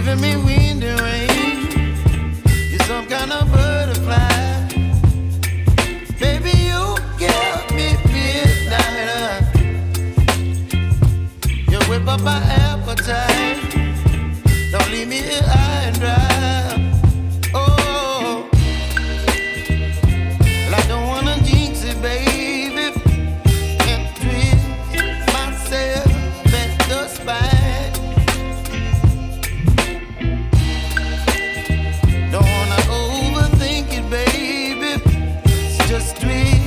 giving me wind and rain. You're some kind of butterfly. Baby, you give me midnight. You whip up my appetite. Don't leave me here high and dry. Oh, well, I don't wanna jinx it, baby, and twist myself at the spine. Don't wanna overthink it, baby. It's just twist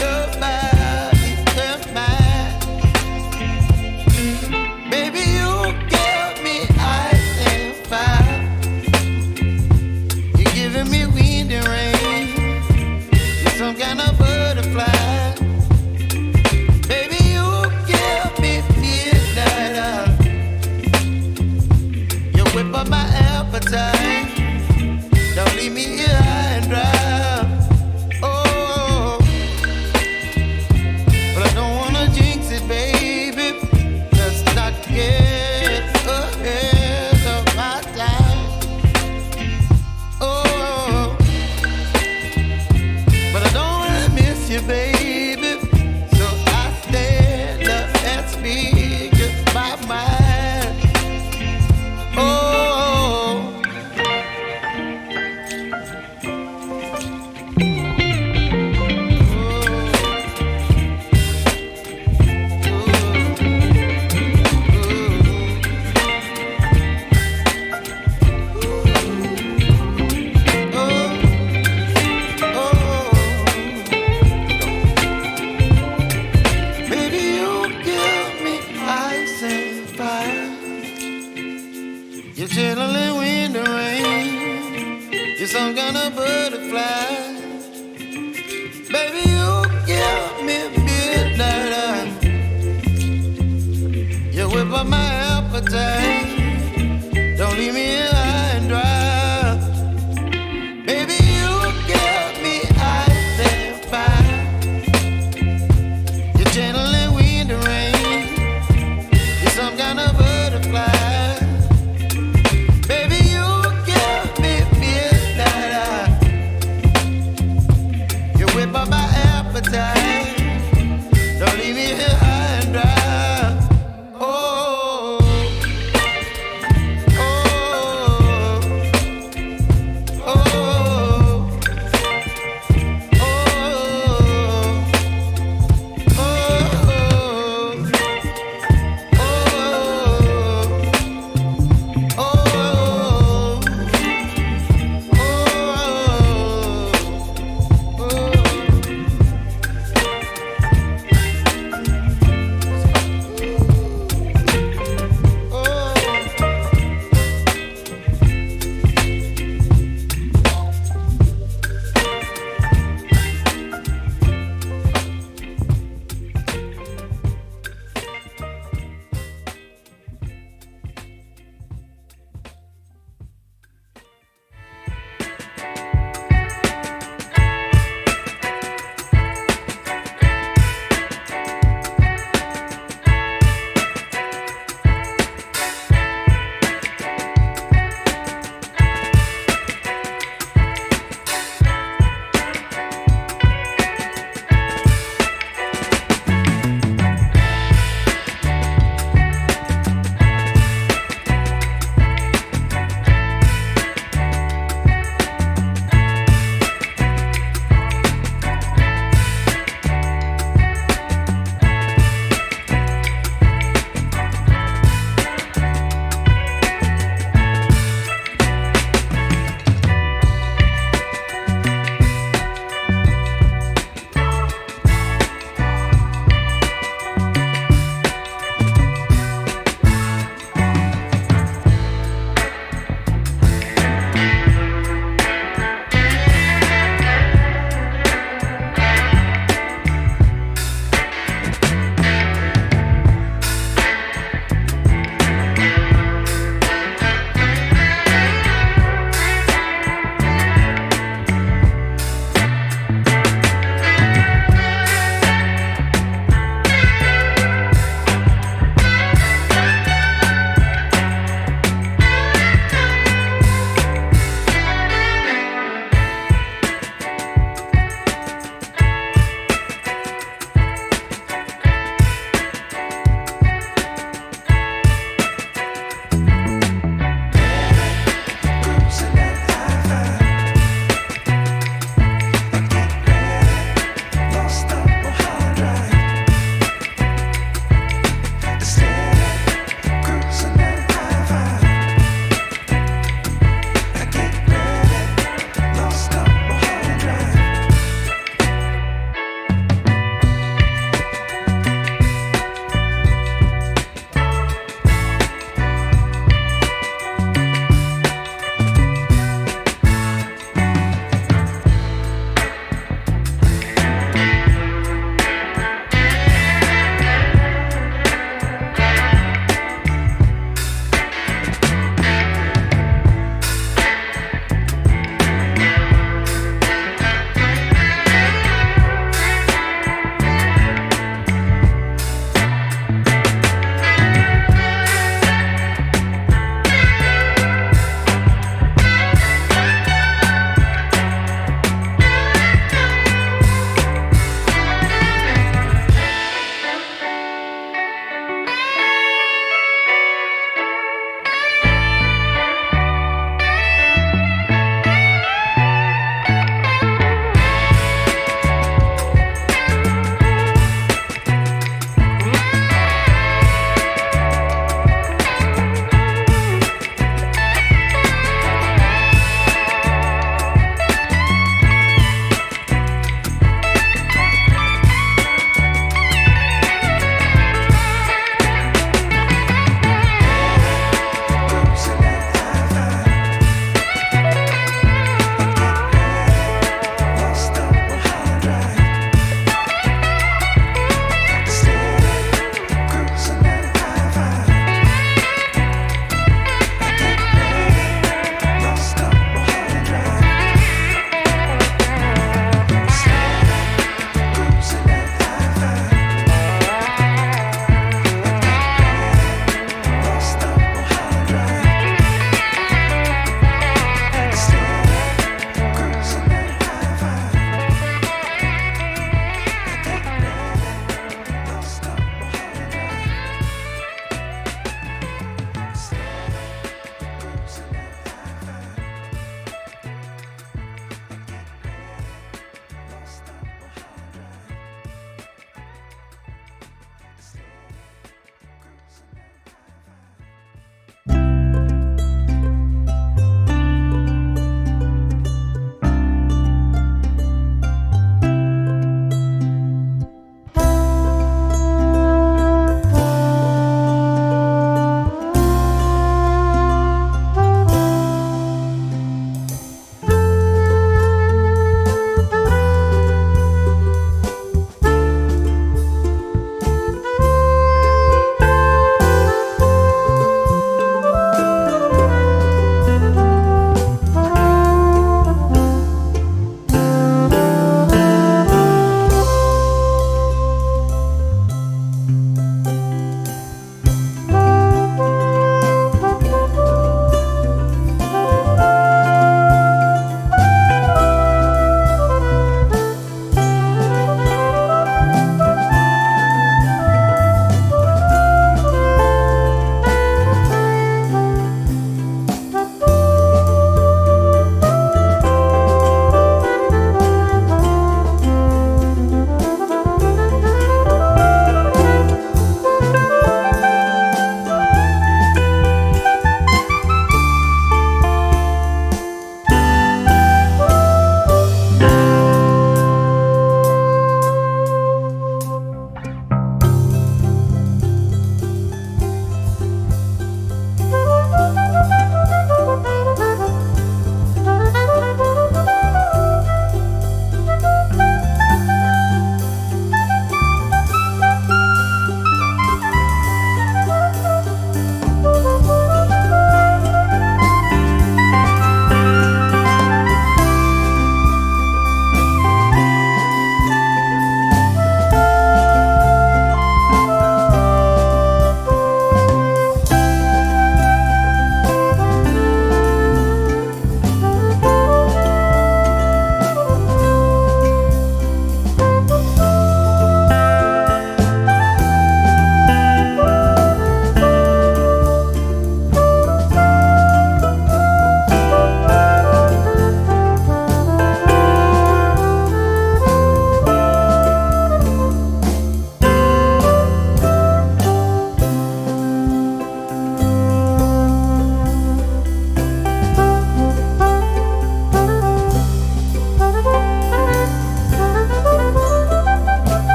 your body and mine. Baby, you give me ice and fire. You're giving me wind and rain. You're some kind of butterfly. Baby, you give me midnight. You whip up my appetite. Don't leave me here high and dry. Oh, but I don't wanna jinx it, baby. Let's not get ahead of my time. Oh, but I don't wanna miss you, baby. So I stand up and speak my mind. Oh. Baby, you give me ice and fire. You're chilling wind and rain. You're some kind of butterfly. Baby, you give me midnight. You whip up my appetite. Don't leave me